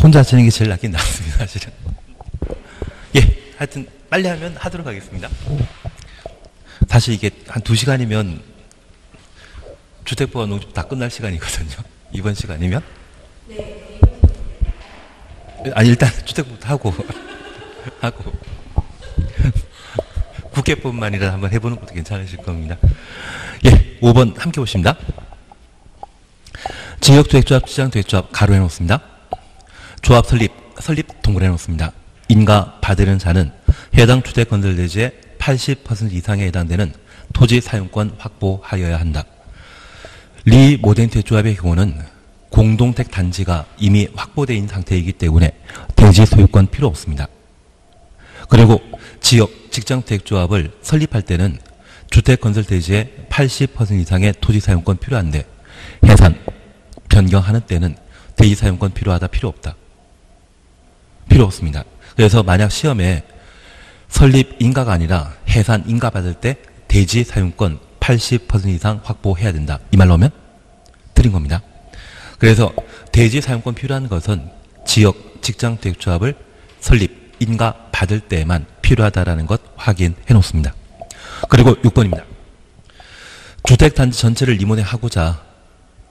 혼자 하시는 게 제일 낫긴 낫습니다, 사실은. 예, 하여튼 빨리 하면 하도록 하겠습니다. 사실 이게 한 2시간이면 주택보가 농집 다 끝날 시간이거든요. 이번 시간이면. 아니, 일단 주택부터 하고 국회법만이라 한번 해보는 것도 괜찮으실 겁니다. 예, 5번 함께 보십니다. 지역주택조합, 시장주택조합 가로 해놓습니다. 조합 설립 동그래 놓습니다. 인가 받으는 자는 해당 주택건설대지의 80% 이상에 해당되는 토지 사용권 확보하여야 한다. 리 모덴트 조합의 경우는 공동택 단지가 이미 확보되어 있는 상태이기 때문에 대지 소유권 필요 없습니다. 그리고 지역 직장주택조합을 설립할 때는 주택건설대지의 80% 이상의 토지 사용권 필요한데 해산, 변경하는 때는 대지 사용권 필요하다, 필요 없다. 필요 없습니다. 그래서 만약 시험에 설립 인가가 아니라 해산 인가 받을 때 대지 사용권 80% 이상 확보해야 된다. 이 말로 하면 틀린 겁니다. 그래서 대지 사용권 필요한 것은 지역 직장주택조합을 설립 인가 받을 때만 필요하다라는 것 확인해 놓습니다. 그리고 6번입니다. 주택단지 전체를 리모델하고자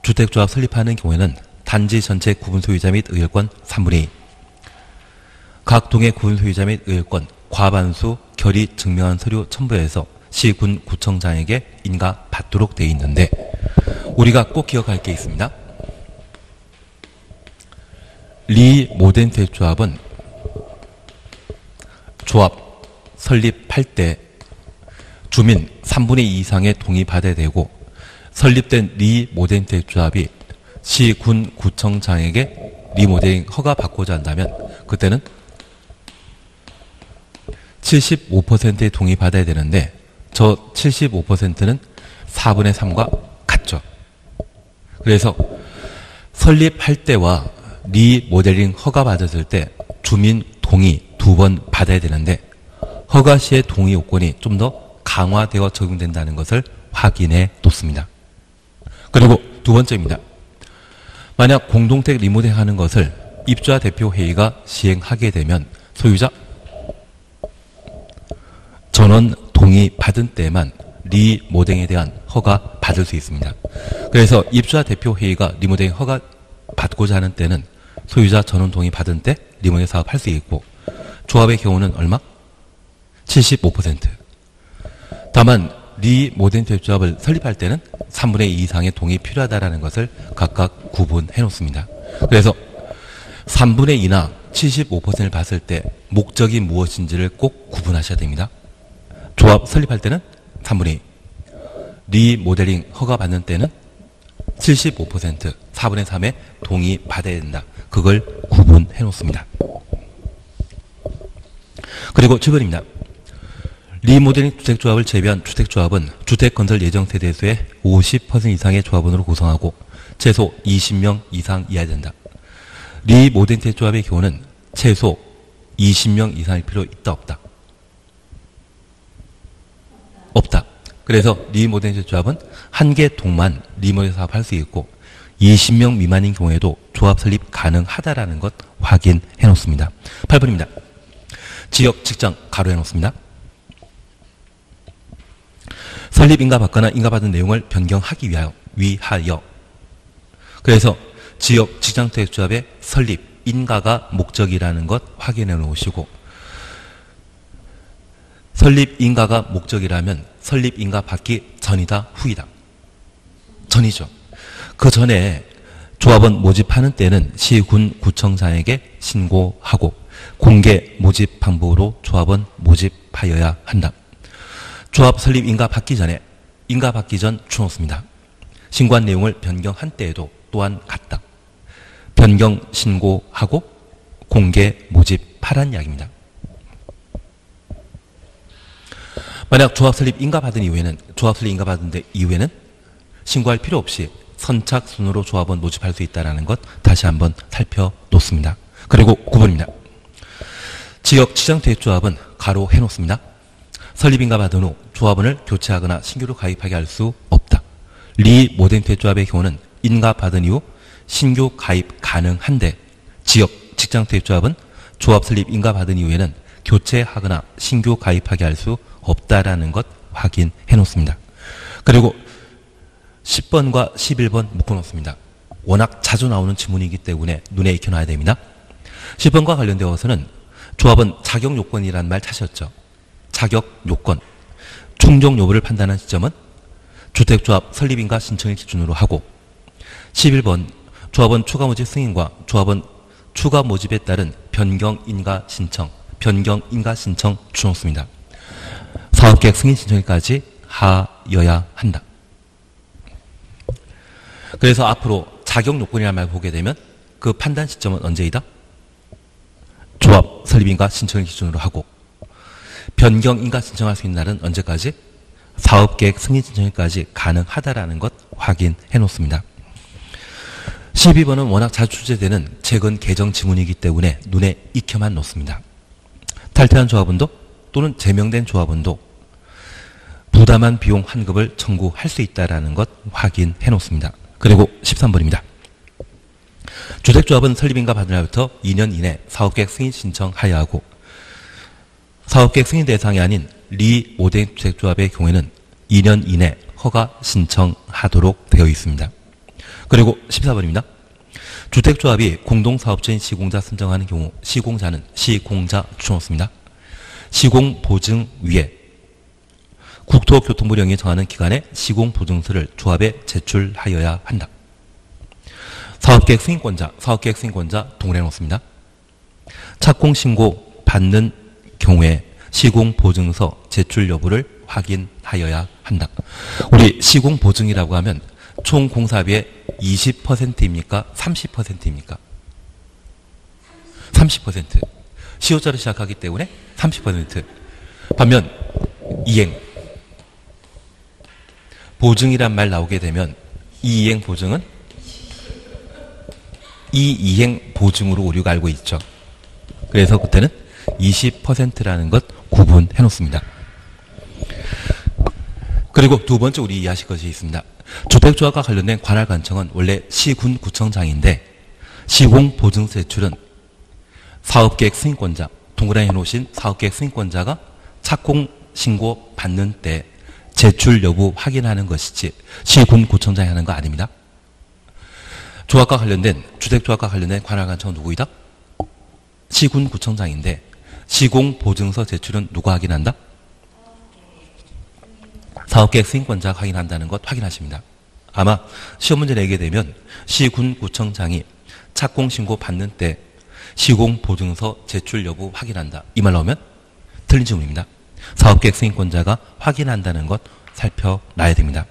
주택조합 설립하는 경우에는 단지 전체 구분 소유자 및 의결권 3분의 2, 각 동의 구분 소유자 및 의결권 과반수 결의 증명한 서류 첨부해서 시군 구청장에게 인가 받도록 되어 있는데 우리가 꼭 기억할 게 있습니다. 리 모덴트 조합은 조합 설립할 때 주민 3분의 2 이상의 동의 받아야 되고 설립된 리 모덴트 조합이 시군 구청장에게 리모델링 허가 받고자 한다면 그때는 75%의 동의 받아야 되는데 저 75%는 4분의 3과 같죠. 그래서 설립할 때와 리모델링 허가 받았을 때 주민 동의 2번 받아야 되는데 허가 시의 동의 요건이 좀 더 강화되어 적용된다는 것을 확인해 놓습니다. 그리고 두 번째입니다. 만약 공동택 리모델링 하는 것을 입주자 대표회의가 시행하게 되면 소유자 전원 동의 받은 때만 리모델링에 대한 허가 받을 수 있습니다. 그래서 입주자 대표회의가 리모델링 허가 받고자 하는 때는 소유자 전원 동의 받은 때 리모델링 사업 할 수 있고 조합의 경우는 얼마? 75%. 다만 리모덴트 조합을 설립할 때는 3분의 2 이상의 동의 필요하다는 것을 각각 구분해 놓습니다. 그래서 3분의 2나 75%를 봤을 때 목적이 무엇인지를 꼭 구분하셔야 됩니다. 조합 설립할 때는 3분의 2, 리모델링 허가 받는 때는 75%, 4분의 3의 동의 받아야 된다. 그걸 구분해 놓습니다. 그리고 7번입니다. 리모델링 주택조합을 제외한 주택조합은 주택건설 예정 세대수의 50% 이상의 조합원으로 구성하고 최소 20명 이상 이하야 된다. 리모델링 조합의 경우는 최소 20명 이상일 필요 있다, 없다? 없다. 그래서 리모델링 조합은 한 개 동만 리모델링 사업 할 수 있고 20명 미만인 경우에도 조합 설립 가능하다라는 것 확인해 놓습니다. 8번입니다. 지역, 직장 가로해 놓습니다. 설립 인가 받거나 인가 받은 내용을 변경하기 위하여. 그래서 지역, 직장 주택조합의 설립 인가가 목적이라는 것 확인해 놓으시고 설립 인가가 목적이라면 설립 인가 받기 전이다, 후이다? 전이죠. 그 전에 조합원 모집하는 때는 시군 구청장에게 신고하고 공개 모집 방법으로 조합원 모집하여야 한다. 조합 설립 인가 받기 전에 인가 받기 전 주놓습니다. 신고한 내용을 변경한 때에도 또한 같다. 변경 신고하고 공개 모집하란 이야기입니다. 만약 조합 설립 인가 받은 이후에는 이후에는 신고할 필요 없이 선착순으로 조합원 모집할 수 있다는 것 다시 한번 살펴놓습니다. 그리고 9번입니다. 지역 지정대조합은 가로 해놓습니다. 설립인가 받은 후 조합원을 교체하거나 신규로 가입하게 할 수 없다. 리모덴트 조합의 경우는 인가 받은 이후 신규 가입 가능한데 지역 직장택조합은 조합 설립 인가받은 이후에는 교체하거나 신규 가입하게 할 수 없다라는 것 확인해 놓습니다. 그리고 10번과 11번 묶어놓습니다. 워낙 자주 나오는 지문이기 때문에 눈에 익혀놔야 됩니다. 10번과 관련되어서는 조합은 자격 요건이라는 말 찾으셨죠. 자격 요건. 충족 여부를 판단하는 시점은 주택조합 설립인가 신청을 기준으로 하고 11번 조합원 추가 모집 승인과 조합원 추가 모집에 따른 변경인가 신청 주놓습니다. 사업계획 승인 신청일까지 하여야 한다. 그래서 앞으로 자격 요건이라는 말 보게 되면 그 판단 시점은 언제이다? 조합 설립인가 신청을 기준으로 하고 변경인가 신청할 수 있는 날은 언제까지? 사업계획 승인 신청일까지 가능하다라는 것 확인해 놓습니다. 12번은 워낙 자주 출제되는 재건 개정 지문이기 때문에 눈에 익혀만 놓습니다. 탈퇴한 조합원도 또는 제명된 조합원도 부담한 비용 환급을 청구할 수 있다는 것 확인해 놓습니다. 그리고 13번입니다. 주택조합은 설립인가 받은 날부터 2년 이내 사업계획 승인 신청하여야 하고 사업계획 승인 대상이 아닌 리모델링 주택조합의 경우에는 2년 이내 허가 신청하도록 되어 있습니다. 그리고 14번입니다. 주택조합이 공동사업자인 시공자 선정하는 경우 시공자는 시공자 주놓습니다. 시공보증 위에 국토교통부령이 정하는 기간에 시공보증서를 조합에 제출하여야 한다. 사업계획 승인권자 동일해 놓습니다. 착공신고 받는 경우에 시공보증서 제출 여부를 확인하여야 한다. 우리 시공보증이라고 하면 총 공사비의 20%입니까? 30%입니까? 30%. 시효자로 시작하기 때문에 30%. 반면 이행. 보증이란 말 나오게 되면 이이행 보증은 이이행 보증으로 우리가 알고 있죠. 그래서 그때는 20%라는 것 구분해 놓습니다. 그리고 두 번째 우리 이해하실 것이 있습니다. 주택조합과 관련된 관할 관청은 원래 시군구청장인데 시공보증서 제출은 사업계획 승인권자, 동그라미 해놓으신 사업계획 승인권자가 착공신고 받는 때 제출 여부 확인하는 것이지 시군구청장이 하는 거 아닙니다. 조합과 관련된 주택조합과 관련된 관할 관청은 누구이다? 시군구청장인데 시공보증서 제출은 누가 확인한다? 사업계획 승인권자가 확인한다는 것 확인하십니다. 아마 시험 문제 내게 되면 시군구청장이 착공신고 받는 때 시공보증서 제출 여부 확인한다. 이 말 나오면 틀린 질문입니다. 사업계획 승인권자가 확인한다는 것 살펴놔야 됩니다.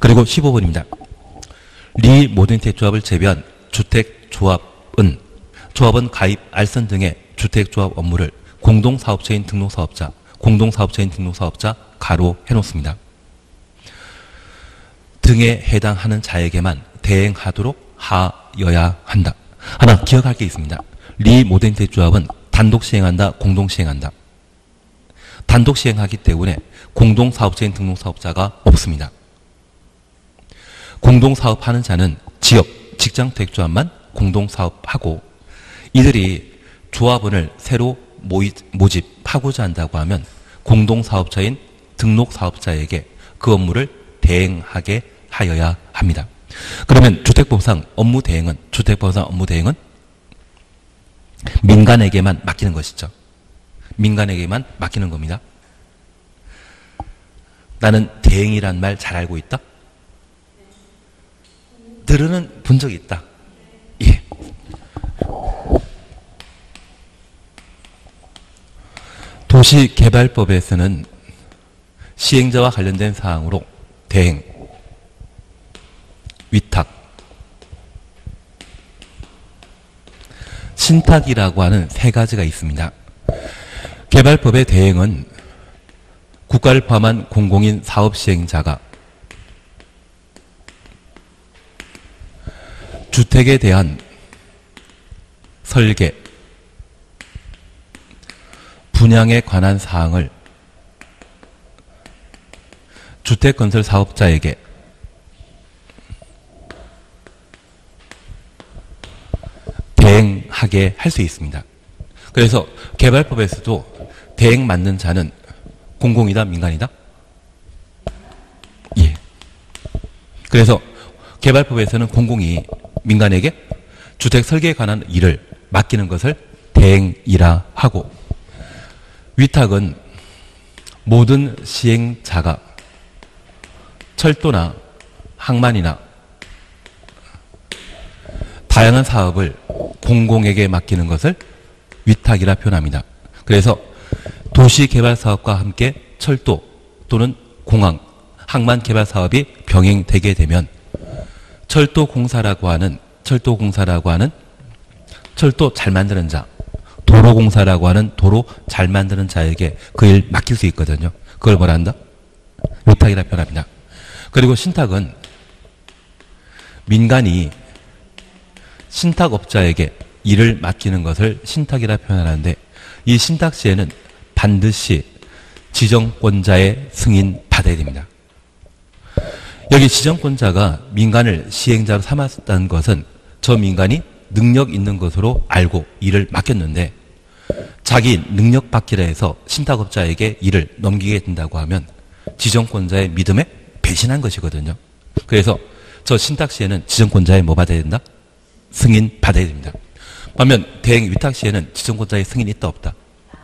그리고 15번입니다. 리모델링 조합을 제외한 주택조합은 조합원 가입, 알선 등의 주택조합 업무를 공동사업체인 등록사업자 가로 해놓습니다. 등에 해당하는 자에게만 대행하도록 하여야 한다. 하나 기억할 게 있습니다. 리모델링 조합은 단독 시행한다, 공동 시행한다. 단독 시행하기 때문에 공동사업체인 등록사업자가 없습니다. 공동사업하는 자는 지역, 직장택조합만 공동사업하고 이들이 조합원을 새로 모집하고자 한다고 하면 공동사업자인 등록사업자에게 그 업무를 대행하게 하여야 합니다. 그러면 주택법상 업무 대행은 민간에게만 맡기는 것이죠. 민간에게만 맡기는 겁니다. 나는 대행이란 말 잘 알고 있다? 들으는 본 적이 있다. 예. 도시개발법에서는 시행자와 관련된 사항으로 대행, 위탁, 신탁이라고 하는 세 가지가 있습니다. 개발법의 대행은 국가를 포함한 공공인 사업 시행자가 주택에 대한 설계, 분양에 관한 사항을 주택건설 사업자에게 대행하게 대행하게 할 수 있습니다. 그래서 개발법에서도 대행 맡는 자는 공공이다, 민간이다? 예. 그래서 개발법에서는 공공이 민간에게 주택 설계에 관한 일을 맡기는 것을 대행이라 하고, 위탁은 모든 시행자가 철도나 항만이나 다양한 사업을 공공에게 맡기는 것을 위탁이라 표현합니다. 그래서 도시개발사업과 함께 철도 또는 공항, 항만 개발 사업이 병행되게 되면 철도공사라고 하는 철도 잘 만드는 자, 도로공사라고 하는 도로 잘 만드는 자에게 그 일 맡길 수 있거든요. 그걸 뭐라 한다? 위탁이라 표현합니다. 그리고 신탁은 민간이 신탁업자에게 일을 맡기는 것을 신탁이라 표현하는데, 이 신탁 시에는 반드시 지정권자의 승인 받아야 됩니다. 여기 지정권자가 민간을 시행자로 삼았다는 것은 저 민간이 능력 있는 것으로 알고 일을 맡겼는데, 자기 능력 받기라 해서 신탁업자에게 일을 넘기게 된다고 하면 지정권자의 믿음에 배신한 것이거든요. 그래서 저 신탁 시에는 지정권자의 뭐 받아야 된다? 승인 받아야 됩니다. 반면 대행 위탁 시에는 지정권자의 승인이 있다 없다?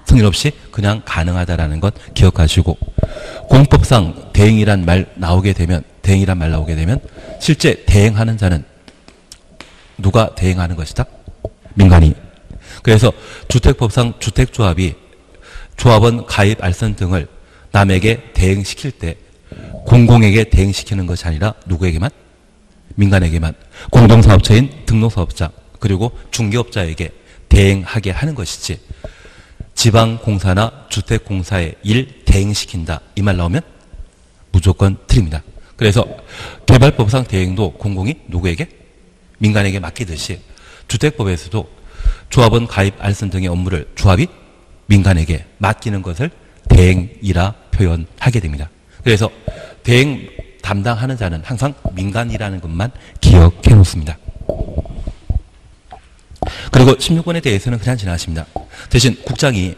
승인 없이 그냥 가능하다라는 것 기억하시고, 공법상 대행이란 말 나오게 되면 실제 대행하는 자는 누가 대행하는 것이다? 민간이. 그래서 주택법상 주택조합이 조합원 가입 알선 등을 남에게 대행시킬 때 공공에게 대행시키는 것이 아니라 누구에게만? 민간에게만, 공동사업체인 등록사업자 그리고 중개업자에게 대행하게 하는 것이지, 지방공사나 주택공사의 일 대행시킨다 이 말 나오면 무조건 틀립니다. 그래서 개발법상 대행도 공공이 누구에게? 민간에게 맡기듯이 주택법에서도 조합원 가입 알선 등의 업무를 조합이 민간에게 맡기는 것을 대행이라 표현하게 됩니다. 그래서 대행 담당하는 자는 항상 민간이라는 것만 기억해 놓습니다. 그리고 16번에 대해서는 그냥 지나가십니다. 대신 국장이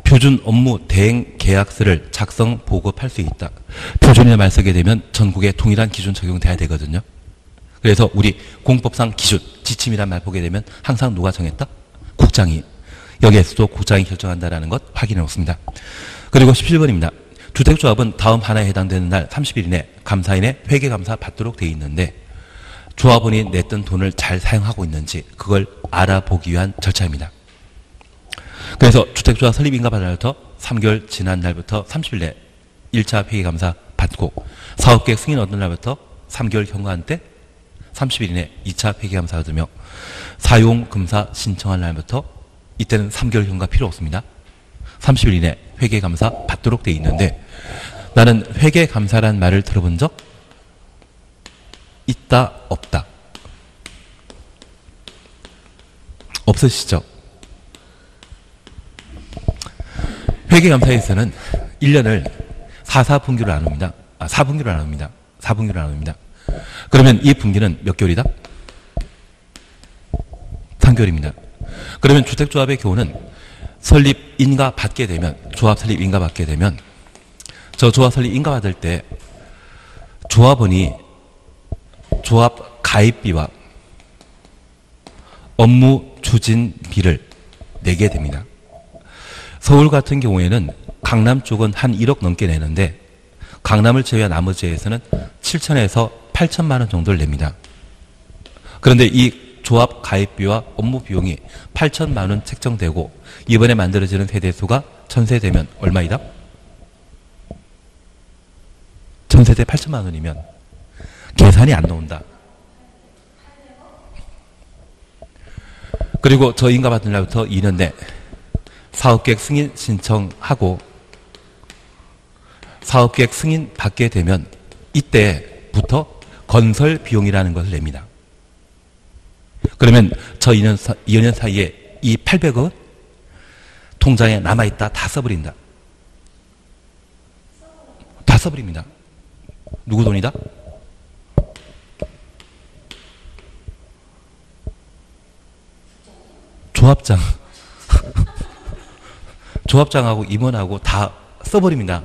표준 업무 대행 계약서를 작성 보급할 수 있다. 표준이라 말 쓰게 되면 전국에 동일한 기준 적용돼야 되거든요. 그래서 우리 공법상 기준, 지침이란 말 보게 되면 항상 누가 정했다? 국장이. 여기에서도 국장이 결정한다라는 것 확인해 놓습니다. 그리고 17번입니다. 주택조합은 다음 하나에 해당되는 날 30일 이내 감사인의 회계감사 받도록 되어 있는데, 조합원이 냈던 돈을 잘 사용하고 있는지 그걸 알아보기 위한 절차입니다. 그래서 주택조합 설립인가 받은 날부터 3개월 지난 날부터 30일 내 1차 회계감사 받고, 사업계획 승인 얻은 날부터 3개월 경과한 때 30일 이내 2차 회계감사 얻으며, 사용금사 신청한 날부터 이때는 3개월 경과 필요 없습니다. 30일 이내 회계감사 받도록 되어 있는데, 나는 회계감사란 말을 들어본 적 있다 없다? 없으시죠? 회계감사에서는 1년을 4분기로 나눕니다. 4분기로 나눕니다. 4분기로 나눕니다. 그러면 이 분기는 몇 개월이다? 3개월입니다. 그러면 주택조합의 경우는 설립 인가 받게 되면, 조합 설립 인가 받게 되면, 저 조합 설립 인가 받을 때 조합원이 조합 가입비와 업무 추진비를 내게 됩니다. 서울 같은 경우에는 강남 쪽은 한 1억 넘게 내는데, 강남을 제외한 나머지에서는 7천에서 8천만 원 정도를 냅니다. 그런데 이 조합 가입비와 업무 비용이 8천만 원 책정되고 이번에 만들어지는 세대수가 1000세대면 얼마이다? 1000세대 8천만 원이면 계산이 안 나온다. 그리고 저 인가 받은 날부터 2년 내 사업계획 승인 신청하고 사업계획 승인 받게 되면 이때부터 건설 비용이라는 것을 냅니다. 그러면 저 2년 사이에 이 800억 통장에 남아있다 다 써버린다. 다 써버립니다. 누구 돈이다? 조합장, 조합장하고 임원하고 다 써버립니다.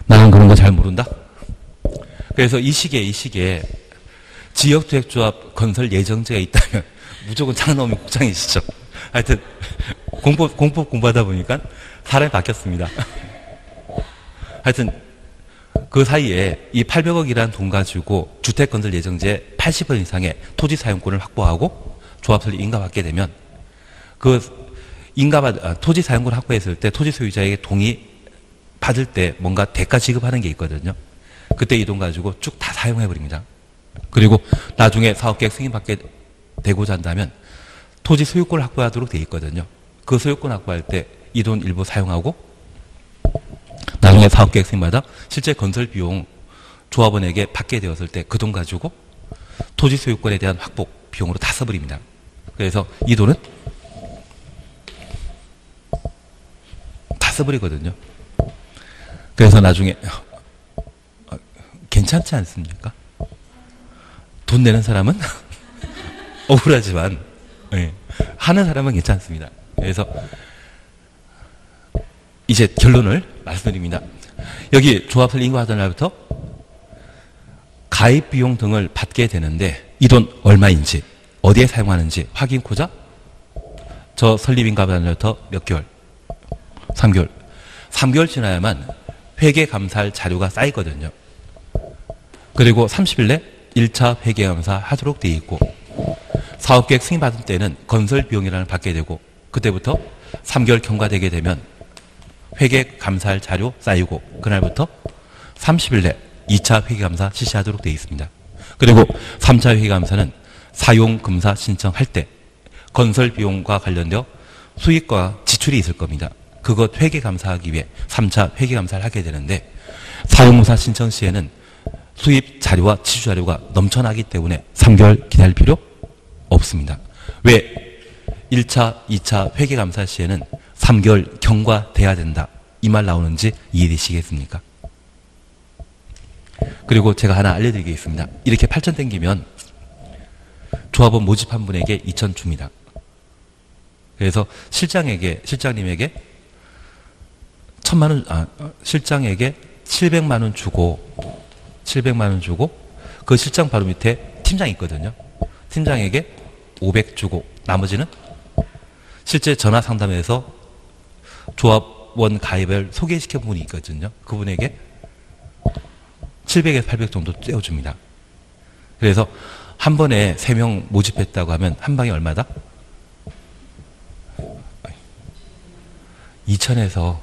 나는 그런 거 잘 모른다? 그래서 이 시기에 지역주택조합 건설 예정지가 있다면 무조건 장로님 국장이시죠. 하여튼 공법 공부하다 보니까 사람이 바뀌었습니다. 하여튼 그 사이에 이 800억이라는 돈 가지고 주택건설 예정지의 80% 이상의 토지 사용권을 확보하고 조합 설립 인가받게 되면 그 토지 사용권을 확보했을 때 토지 소유자에게 동의 받을 때 뭔가 대가 지급하는 게 있거든요. 그때 이 돈 가지고 쭉 다 사용해버립니다. 그리고 나중에 사업계획 승인받게 되고자 한다면 토지 소유권을 확보하도록 되어 있거든요. 그 소유권 확보할 때 이 돈 일부 사용하고 나중에 사업계획 승인받아 실제 건설 비용 조합원에게 받게 되었을 때 그 돈 가지고 토지 소유권에 대한 확보 비용으로 다 써버립니다. 그래서 이 돈은 다 써버리거든요. 그래서 나중에 괜찮지 않습니까? 돈 내는 사람은 억울하지만 네, 하는 사람은 괜찮습니다. 그래서 이제 결론을 말씀드립니다. 여기 조합 설립 인가하던 날부터 가입 비용 등을 받게 되는데 이 돈 얼마인지 어디에 사용하는지 확인코자 저 설립 인가하던 날부터 몇 개월? 3개월. 3개월 지나야만 회계 감사할 자료가 쌓이거든요. 그리고 30일 내 1차 회계 감사 하도록 되어 있고 사업계획 승인 받을 때는 건설 비용이라는 받게 되고 그때부터 3개월 경과되게 되면 회계 감사할 자료 쌓이고 그날부터 30일 내 2차 회계 감사 실시하도록 되어 있습니다. 그리고 3차 회계 감사는 사용 검사 신청할 때 건설 비용과 관련되어 수익과 지출이 있을 겁니다. 그것 회계 감사하기 위해 3차 회계 감사를 하게 되는데 사용검사 신청 시에는 수입 자료와 지출 자료가 넘쳐나기 때문에 3개월 기다릴 필요 없습니다. 왜 1차, 2차 회계 감사 시에는 3개월 경과돼야 된다. 이 말 나오는지 이해되시겠습니까? 그리고 제가 하나 알려드리겠습니다. 이렇게 8천 땡기면 조합원 모집한 분에게 2천 줍니다. 그래서 실장님에게 700만 원 주고 그 실장 바로 밑에 팀장이 있거든요. 팀장에게 500 주고 나머지는 실제 전화 상담에서 조합원 가입을 소개시켜 본 분이 있거든요. 그분에게 700에서 800 정도 떼어줍니다. 그래서 한 번에 3명 모집했다고 하면 한 방에 얼마다? 2천에서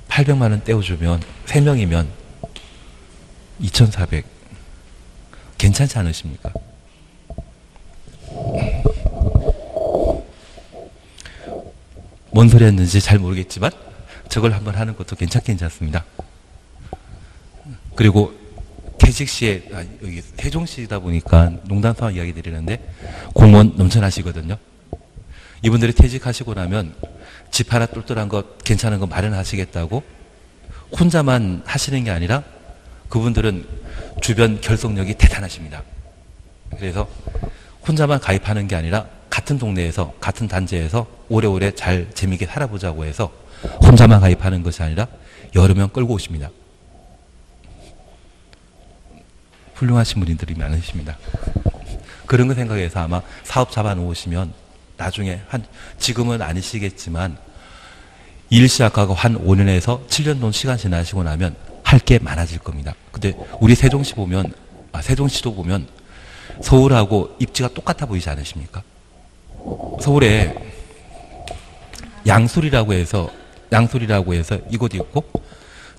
800만 원 떼어주면 3명이면 2,400 괜찮지 않으십니까? 뭔 소리 했는지 잘 모르겠지만 저걸 한번 하는 것도 괜찮습니다. 그리고 퇴직 시에 여기 세종시다 보니까 농담삼아 이야기 드리는데 공무원 넘쳐나시거든요. 이분들이 퇴직하시고 나면 집 하나 똘똘한 거 괜찮은 거 마련하시겠다고 혼자만 하시는 게 아니라 그분들은 주변 결속력이 대단하십니다. 그래서 혼자만 가입하는 게 아니라 같은 동네에서 같은 단지에서 오래오래 잘 재미있게 살아보자고 해서 혼자만 가입하는 것이 아니라 여러 명 끌고 오십니다. 훌륭하신 분들이 많으십니다. 그런 거 생각해서 아마 사업 잡아놓으시면 나중에 지금은 아니시겠지만 일 시작하고 한 5년에서 7년 정도 시간 지나시고 나면 할 게 많아질 겁니다. 근데 우리 세종시도 보면 서울하고 입지가 똑같아 보이지 않으십니까? 서울에 양수리라고 해서 이곳이 있고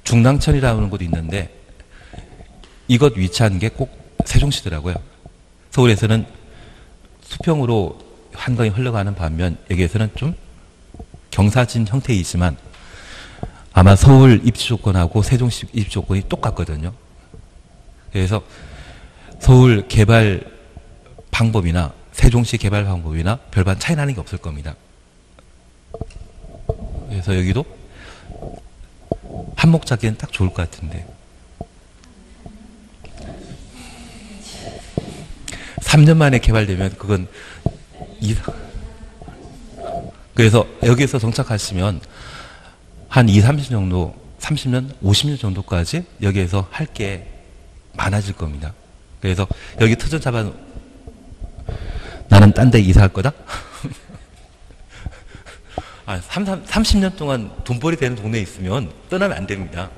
중랑천이라는 곳이 있는데 이것 위치한 게 꼭 세종시더라고요. 서울에서는 수평으로 한강이 흘러가는 반면 여기에서는 좀 경사진 형태이지만 아마 서울 입지 조건하고 세종시 입지 조건이 똑같거든요. 그래서 서울 개발 방법이나 세종시 개발 방법이나 별반 차이 나는 게 없을 겁니다. 그래서 여기도 한몫 잡기엔 딱 좋을 것 같은데. 3년 만에 개발되면 그건 그래서 여기에서 정착하시면 한 2, 30년 정도, 30년, 50년 정도까지 여기에서 할 게 많아질 겁니다. 그래서 여기 터전 잡아 나는 딴 데 이사할 거다? 30년 동안 돈벌이 되는 동네에 있으면 떠나면 안 됩니다.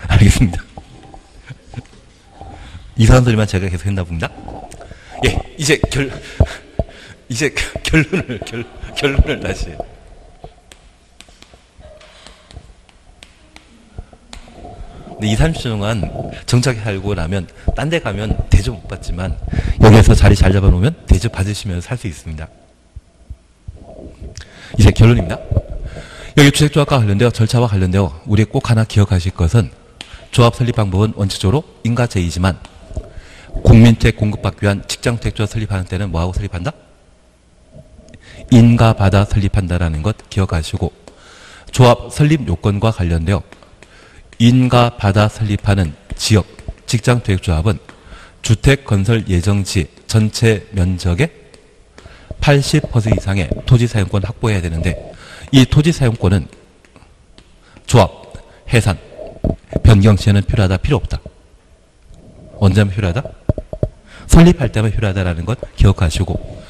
알겠습니다. 이상한 소리만 제가 계속 했나 봅니다. 예, 이제 결론을 다시. 근데 2, 30년 동안 정착해 살고 나면 딴 데 가면 대접 못 받지만 여기에서 자리 잘 잡아놓으면 대접 받으시면서 살 수 있습니다. 이제 결론입니다. 여기 주택조합과 관련되어 절차와 관련되어 우리 꼭 하나 기억하실 것은 조합 설립 방법은 원칙적으로 인가제이지만 국민주택 공급받기 위한 직장주택조합 설립하는 때는 뭐하고 설립한다? 인가받아 설립한다라는 것 기억하시고 조합 설립 요건과 관련되어 인가받아 설립하는 지역 직장주택조합은 주택건설 예정지 전체 면적의 80% 이상의 토지 사용권 확보해야 되는데 이 토지 사용권은 조합, 해산, 변경 시에는 필요하다, 필요 없다. 언제면 필요하다? 설립할 때만 필요하다라는 것 기억하시고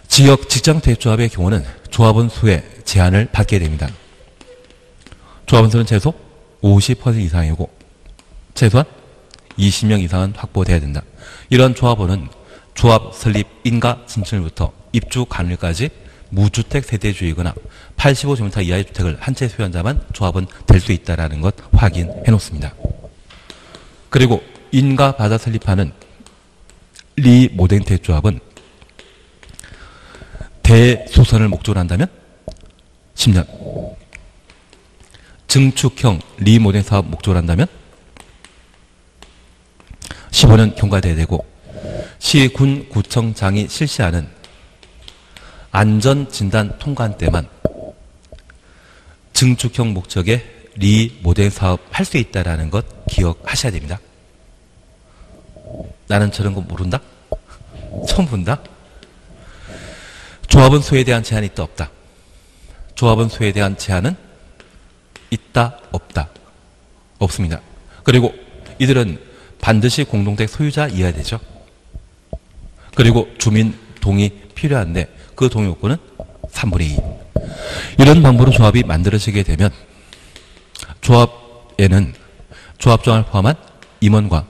지역 직장주택조합의 경우는 조합원 수의 제한을 받게 됩니다. 조합원 수는 최소 50% 이상이고 최소한 20명 이상은 확보돼야 된다. 이런 조합원은 조합 설립 인가 신청일부터 입주 간일까지 무주택 세대주이거나 85제곱미터 이하의 주택을 한 채 소유한 자만 조합은 될 수 있다는 것 확인해 놓습니다. 그리고 인가받아 설립하는 리모델주택 조합은 대소선을 목적으로 한다면 10년, 증축형 리모델 사업 목적으로 한다면 15년 경과돼야 되고 시, 군, 구청장이 실시하는 안전진단 통과한 때만 증축형 목적의 리모델 사업 할 수 있다는 것 기억하셔야 됩니다. 나는 저런 거 모른다? 처음 본다? 조합원 수에 대한 제한이 있다 없다? 조합원 수에 대한 제한은 있다 없다? 없습니다. 그리고 이들은 반드시 공동택 소유자이어야 되죠. 그리고 주민 동의 필요한데 그 동의 요건은 3분의 2. 이런 방법으로 조합이 만들어지게 되면 조합에는 조합장을 포함한 임원과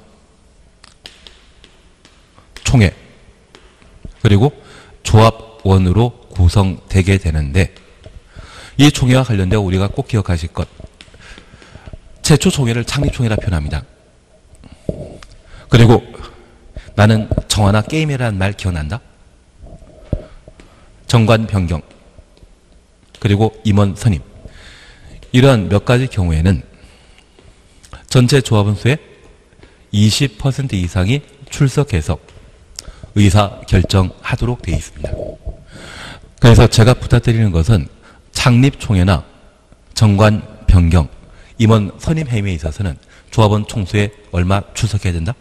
총회 그리고 조합원으로 구성되게 되는데 이 총회와 관련되어 우리가 꼭 기억하실 것 최초 총회를 창립총회라 표현합니다. 그리고 나는 정화나 게임이라는 말 기억난다? 정관 변경 그리고 임원 선임 이러한 몇 가지 경우에는 전체 조합원 수의 20% 이상이 출석해서 의사 결정하도록 되어 있습니다. 그래서 제가 부탁드리는 것은 창립총회나 정관 변경, 임원 선임 회의에 있어서는 조합원 총수에 얼마 출석해야 된다?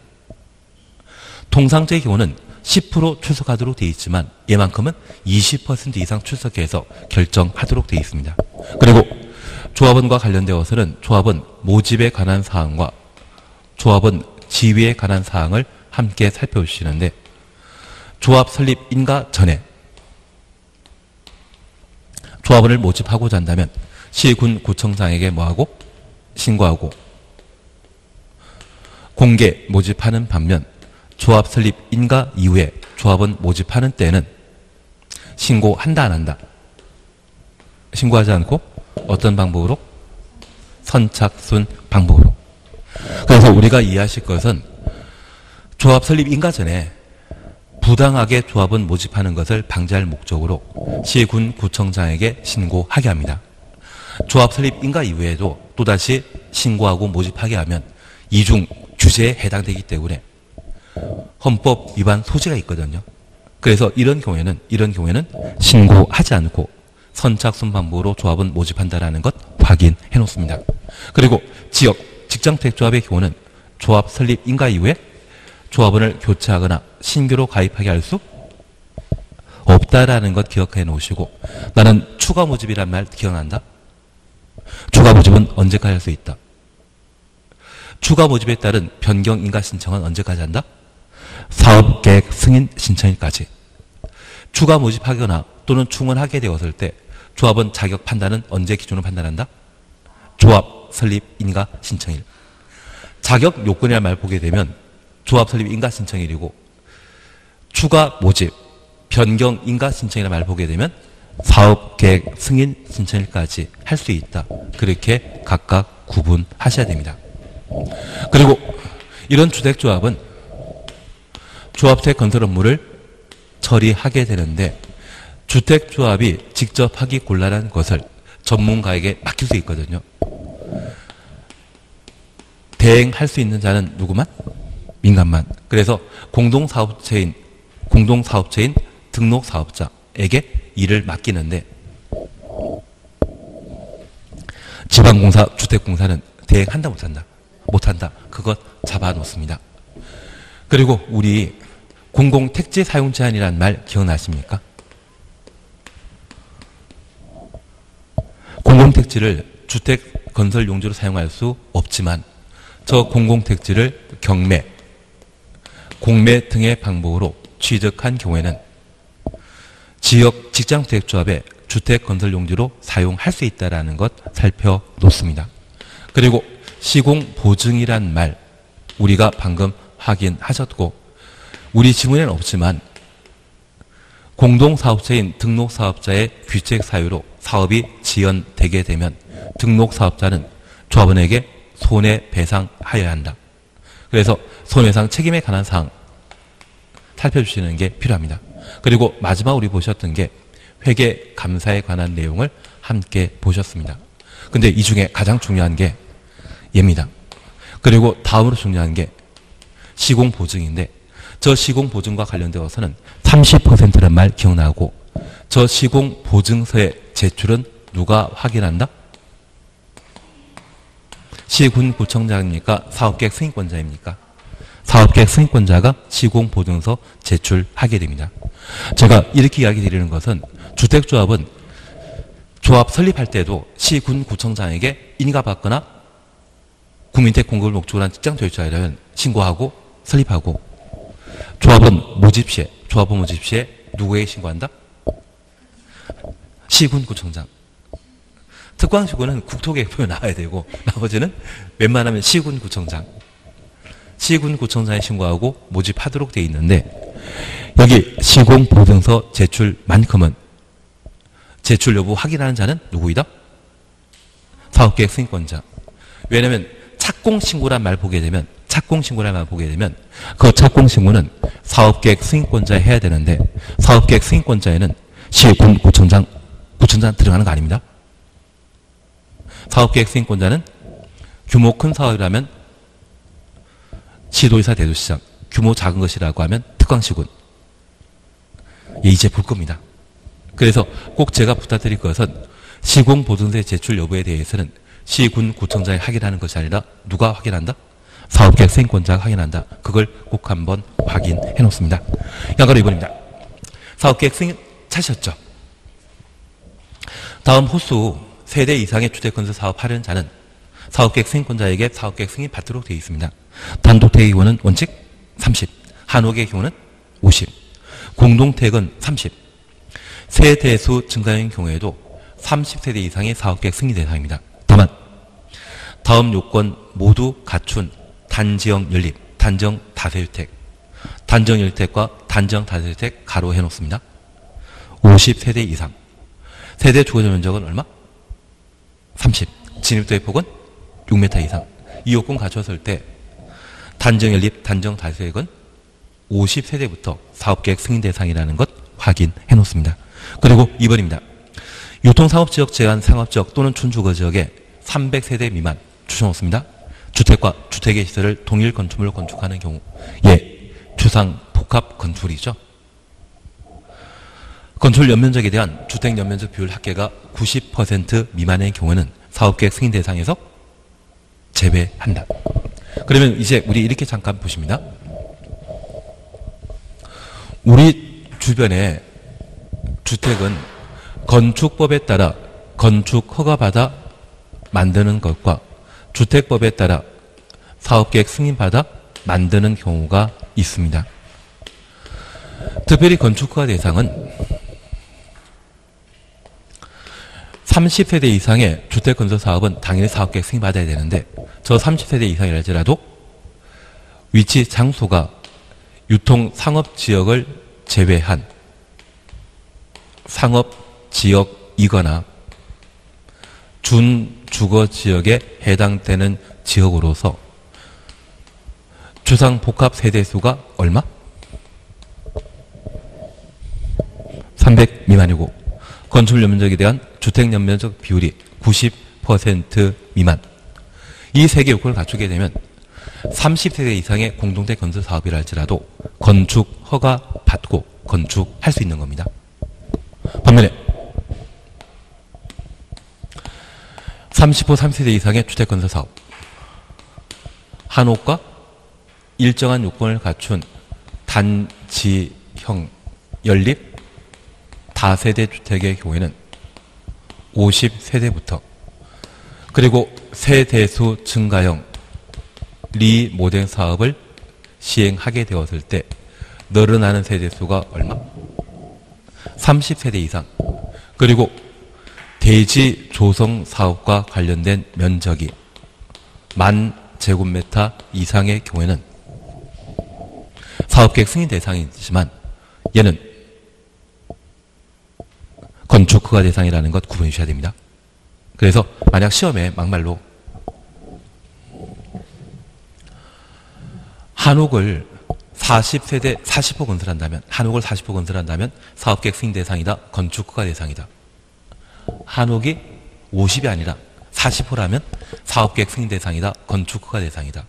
통상적인 경우는 10% 출석하도록 되어 있지만 얘만큼은 20% 이상 출석해서 결정하도록 되어 있습니다. 그리고 조합원과 관련되어서는 조합원 모집에 관한 사항과 조합원 지위에 관한 사항을 함께 살펴주시는데 조합 설립 인가 전에 조합원을 모집하고자 한다면 시군 구청장에게 뭐하고? 신고하고 공개 모집하는 반면 조합 설립 인가 이후에 조합원 모집하는 때는 신고한다 안 한다? 신고하지 않고 어떤 방법으로? 선착순 방법으로. 그래서 우리가 이해하실 것은 조합 설립 인가 전에 부당하게 조합원 모집하는 것을 방지할 목적으로 시군 구청장에게 신고하게 합니다. 조합 설립 인가 이후에도 또다시 신고하고 모집하게 하면 이중 규제에 해당되기 때문에 헌법 위반 소지가 있거든요. 그래서 이런 경우에는 신고하지 않고 선착순 방법으로 조합은 모집한다라는 것 확인해 놓습니다. 그리고 지역 직장주택조합의 경우는 조합 설립 인가 이후에 조합원을 교체하거나 신규로 가입하게 할 수 없다라는 것 기억해 놓으시고, 나는 추가 모집이란 말 기억난다? 추가 모집은 언제까지 할 수 있다? 추가 모집에 따른 변경 인가 신청은 언제까지 한다? 사업계획 승인 신청일까지. 추가 모집하거나 또는 충원하게 되었을 때 조합원 자격 판단은 언제 기준으로 판단한다? 조합 설립 인가 신청일. 자격 요건이라는 말 보게 되면 조합 설립 인가 신청일이고, 추가 모집, 변경 인가 신청이라는 말 보게 되면 사업계획 승인 신청일까지 할 수 있다. 그렇게 각각 구분하셔야 됩니다. 그리고 이런 주택조합은 조합주택 건설 업무를 처리하게 되는데, 주택조합이 직접 하기 곤란한 것을 전문가에게 맡길 수 있거든요. 대행할 수 있는 자는 누구만? 민간만. 그래서 공동사업체인 등록사업자에게 일을 맡기는데, 지방공사, 주택공사는 대행한다 못한다? 못한다. 그것 잡아놓습니다. 그리고 우리 공공택지 사용 제한이라는 말 기억나십니까? 공공택지를 주택 건설 용지로 사용할 수 없지만 저 공공택지를 경매, 공매 등의 방법으로 취득한 경우에는 지역 직장주택조합의 주택 건설 용지로 사용할 수 있다는 것 살펴놓습니다. 그리고 시공보증이란 말 우리가 방금 확인하셨고, 우리 지문에는 없지만 공동사업체인 등록사업자의 귀책 사유로 사업이 지연되게 되면 등록사업자는 조합원에게 손해배상하여야 한다. 그래서 손해배상 책임에 관한 사항 살펴주시는 게 필요합니다. 그리고 마지막 우리 보셨던 게 회계 감사에 관한 내용을 함께 보셨습니다. 근데 이 중에 가장 중요한 게 얘입니다. 그리고 다음으로 중요한 게 시공보증인데, 저 시공보증과 관련되어서는 30%란 말 기억나고, 저 시공보증서의 제출은 누가 확인한다? 시군구청장입니까? 사업계획 승인권자입니까? 사업계획 승인권자가 시공보증서 제출하게 됩니다. 제가 이렇게 이야기 드리는 것은, 주택조합은 조합 설립할 때도 시군구청장에게 인가받거나 국민택 공급을 목적으로 한 직장조합자라면 신고하고 설립하고, 조합원 모집 시에 누구에게 신고한다? 시군구청장. 특광시군은 국토계획부에 나와야 되고, 나머지는 웬만하면 시군구청장. 시군구청장에 신고하고 모집하도록 되어 있는데, 여기 시공보증서 제출만큼은 제출 여부 확인하는 자는 누구이다? 사업계획 승인권자. 왜냐하면 착공신고란 말 보게 되면 그 착공신고는 사업계획 승인권자에 해야 되는데, 사업계획 승인권자에는 시군구청장 들어가는 거 아닙니다. 사업계획 승인권자는 규모 큰 사업이라면 시도지사, 대도시장, 규모 작은 것이라고 하면 특광시군. 이제 볼 겁니다. 그래서 꼭 제가 부탁드릴 것은 시공보증서 제출 여부에 대해서는 시군구청장이 확인하는 것이 아니라 누가 확인한다? 사업계획 승인권자가 확인한다. 그걸 꼭 한번 확인해 놓습니다. 양가로 2번입니다. 사업계획 승인 찾으셨죠? 다음 호수 세대 이상의 주택건설 사업하려는 자는 사업계획 승인권자에게 사업계획 승인 받도록 되어 있습니다. 단독택의 경우는 원칙 30, 한옥의 경우는 50, 공동택은 30, 세대수 증가인 경우에도 30세대 이상의 사업계획 승인 대상입니다. 다만 다음 요건 모두 갖춘 단지형 연립, 단정 다세주택, 단정 연립택과 단정 다세주택 가로 해놓습니다. 50세대 이상. 세대 주거적 면적은 얼마? 30. 진입도의 폭은 6m 이상. 이 요건 갖췄을 때 단정 연립, 단정 다세주택은 50세대부터 사업계획 승인 대상이라는 것 확인해 놓습니다. 그리고 2번입니다. 유통상업지역 제한 상업지역 또는 준주거지역에 300세대 미만 추정없습니다. 주택과 주택의 시설을 동일 건축물로 건축하는 경우, 주상 복합 건축이죠. 건축 연면적에 대한 주택 연면적 비율 합계가 90% 미만의 경우는 사업계획 승인 대상에서 제외한다. 그러면 이제 우리 이렇게 잠깐 보십니다. 우리 주변의 주택은 건축법에 따라 건축 허가받아 만드는 것과 주택법에 따라 사업계획 승인받아 만드는 경우가 있습니다. 특별히 건축허가 대상은 30세대 이상의 주택건설 사업은 당연히 사업계획 승인받아야 되는데 저 30세대 이상이랄지라도 위치 장소가 유통 상업지역을 제외한 상업지역이거나 준주거지역에 해당되는 지역으로서 주상복합 세대수가 얼마? 300 미만이고 건축 연면적에 대한 주택 연면적 비율이 90% 미만. 이 세 개 요건을 갖추게 되면 30세대 이상의 공동체 건설 사업이라 할지라도 건축 허가 받고 건축할 수 있는 겁니다. 반면에 30호 3세대 이상의 주택 건설 사업, 한옥과 일정한 요건을 갖춘 단지형 연립 다세대 주택의 경우에는 50세대부터 그리고 세대수 증가형 리모델 사업을 시행하게 되었을 때 늘어나는 세대수가 얼마? 30세대 이상. 그리고 대지 조성 사업과 관련된 면적이 10,000제곱미터 이상의 경우에는 사업계획 승인 대상이지만 얘는 건축허가 대상이라는 것 구분해 주셔야 됩니다. 그래서 만약 시험에 막말로 한옥을 40세대 40호 건설한다면 한옥을 40호 건설한다면 사업계획 승인 대상이다. 건축허가 대상이다. 한옥이 50이 아니라 40호라면 사업계획 승인 대상이다. 건축허가 대상이다.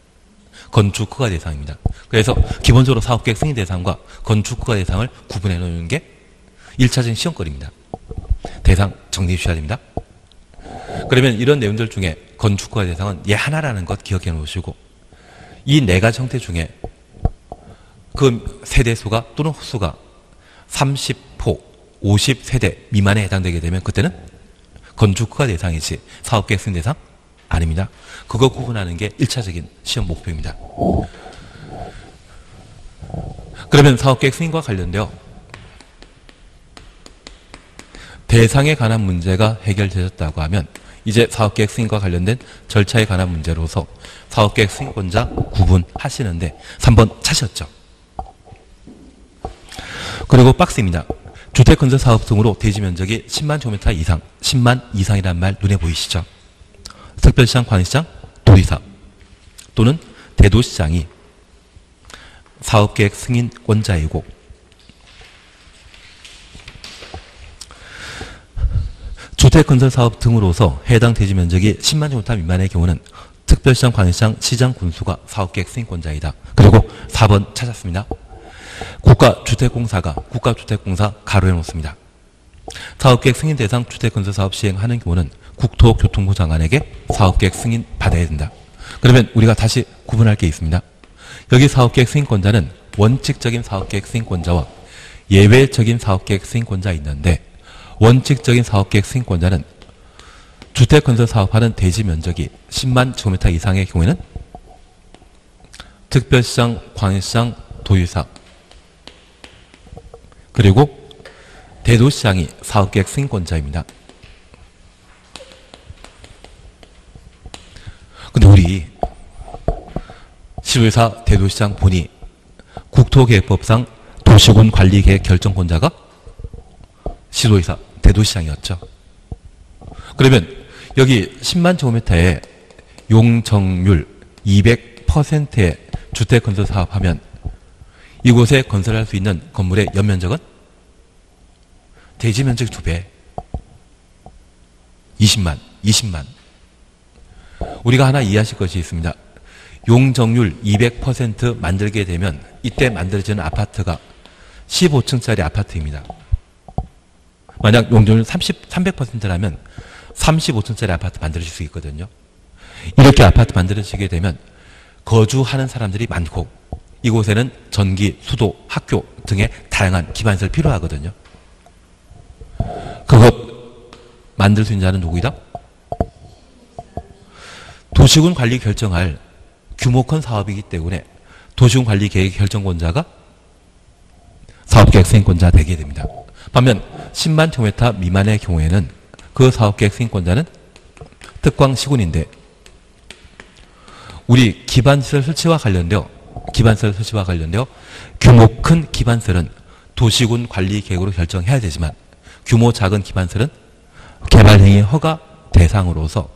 건축허가 대상입니다. 그래서 기본적으로 사업계획 승인 대상과 건축허가 대상을 구분해 놓는 게 1차적인 시험거리입니다. 대상 정리해 주셔야 됩니다. 그러면 이런 내용들 중에 건축허가 대상은 얘 하나라는 것 기억해 놓으시고 이 네 가지 형태 중에 그 세대수가 또는 호수가 30호 50세대 미만에 해당되게 되면 그때는 건축허가 대상이지 사업계획 승인 대상 아닙니다. 그거 구분하는 게 1차적인 시험 목표입니다. 그러면 사업계획 승인과 관련되어 대상에 관한 문제가 해결되었다고 하면 이제 사업계획 승인과 관련된 절차에 관한 문제로서 사업계획 승인권자 구분하시는데 3번 차셨죠. 그리고 박스입니다. 주택건설 사업 등으로 대지 면적이 10만 제곱미터 이상, 10만 이상이란 말 눈에 보이시죠? 특별시장, 관시장, 도지사 또는 대도시장이 사업계획 승인권자이고 주택건설 사업 등으로서 해당 대지 면적이 10만 제곱미터 미만의 경우는 특별시장, 관시장, 시장, 군수가 사업계획 승인권자이다. 그리고 4번 찾았습니다. 국가주택공사가 국가주택공사 가로해 놓습니다. 사업계획 승인 대상 주택건설 사업 시행하는 경우는 국토교통부 장관에게 사업계획 승인 받아야 된다. 그러면 우리가 다시 구분할 게 있습니다. 여기 사업계획 승인권자는 원칙적인 사업계획 승인권자와 예외적인 사업계획 승인권자 있는데 원칙적인 사업계획 승인권자는 주택건설 사업하는 대지 면적이 10만 제곱미터 이상의 경우에는 특별시장, 광역시장, 도지사 그리고 대도시장이 사업계획 승인권자입니다. 근데 우리 시도지사, 대도시장 보니 국토계획법상 도시군 관리계획 결정권자가 시도지사, 대도시장이었죠. 그러면 여기 10만 제곱미터의 용적률 200%의 주택건설 사업하면 이곳에 건설할 수 있는 건물의 연면적은 대지 면적 2배 20만 우리가 하나 이해하실 것이 있습니다. 용적률 200% 만들게 되면 이때 만들어지는 아파트가 15층짜리 아파트입니다. 만약 용적률 300%라면 35층짜리 아파트 만들어질 수 있거든요. 이렇게 아파트 만들어지게 되면 거주하는 사람들이 많고 이곳에는 전기, 수도, 학교 등의 다양한 기반시설 필요하거든요. 그것 만들 수 있는 자는 누구이다? 도시군 관리 결정할 규모 큰 사업이기 때문에 도시군 관리 계획 결정권자가 사업계획 승인권자 되게 됩니다. 반면 10만 제곱미터 미만의 경우에는 그 사업계획 승인권자는 특광시군인데 우리 기반시설 설치와 관련되어 규모 큰 기반시설은 도시군 관리 계획으로 결정해야 되지만 규모 작은 기반시설은 개발행위 허가 대상으로서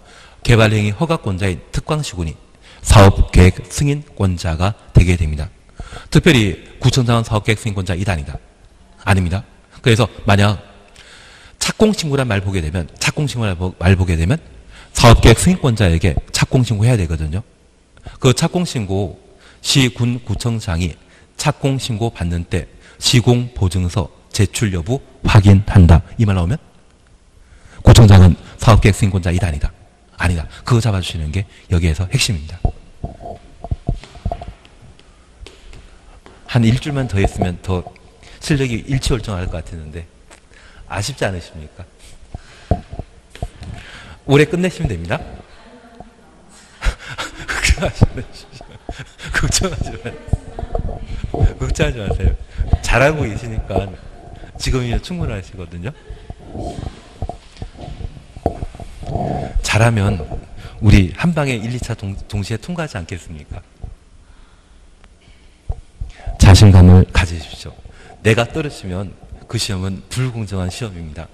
개발행위 허가권자인 특광시군이 사업계획 승인권자가 되게 됩니다. 특별히 구청장은 사업계획 승인권자 2단이다. 아닙니다. 그래서 만약 착공신고란 말 보게 되면 사업계획 승인권자에게 착공신고해야 되거든요. 그 착공신고 시군 구청장이 착공신고 받는 때 시공보증서 제출 여부 확인한다. 이 말 나오면 구청장은 사업계획 승인권자 2단이다. 아니다. 그거 잡아주시는 게 여기에서 핵심입니다. 한 일주일만 더 했으면 더 실력이 일취월장할 것 같았는데 아쉽지 않으십니까? 올해 끝내시면 됩니다. 걱정하지 마세요. 잘하고 계시니까 지금이면 충분하시거든요. 잘하면 우리 한 방에 1, 2차 동시에 통과하지 않겠습니까? 자신감을 가지십시오. 내가 떨어지면 그 시험은 불공정한 시험입니다.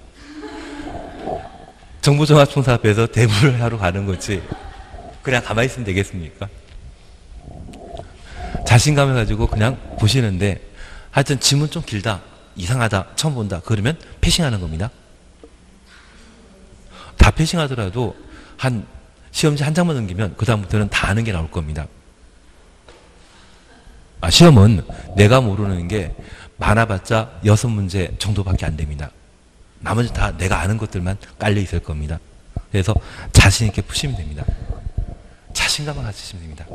정부종합청사앞에서 대부를 하러 가는 거지 그냥 가만히 있으면 되겠습니까? 자신감을 가지고 그냥 보시는데 하여튼 지문 좀 길다, 이상하다, 처음 본다 그러면 패싱하는 겁니다. 다 패싱하더라도 한 시험지 한 장만 넘기면 그 다음부터는 다 아는 게 나올 겁니다. 시험은 내가 모르는 게 많아봤자 6문제 정도밖에 안 됩니다. 나머지 다 내가 아는 것들만 깔려 있을 겁니다. 그래서 자신 있게 푸시면 됩니다. 자신감을 가지시면 됩니다.